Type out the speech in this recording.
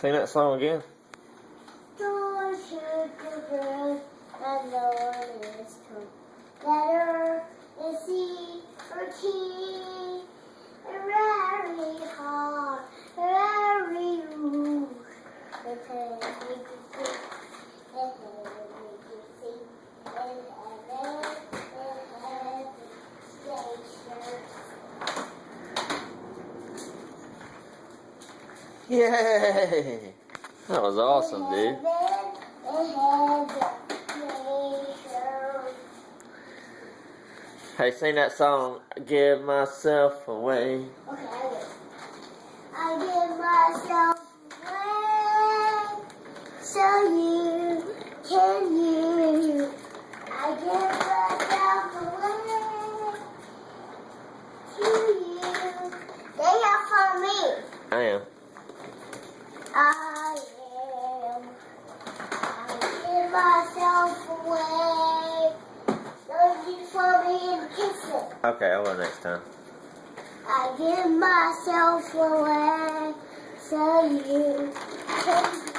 Sing that song again. George sugar bread and Lord is come. Letter is C for tea. Very hard, very rude. Yay! That was awesome, dude. Hey, sing that song, Give Myself Away. Okay, I give myself away so you can use. I give myself away to you. They are for me. I am. I give myself away so you for me and kiss it. Okay, I will next time. I give myself away so you can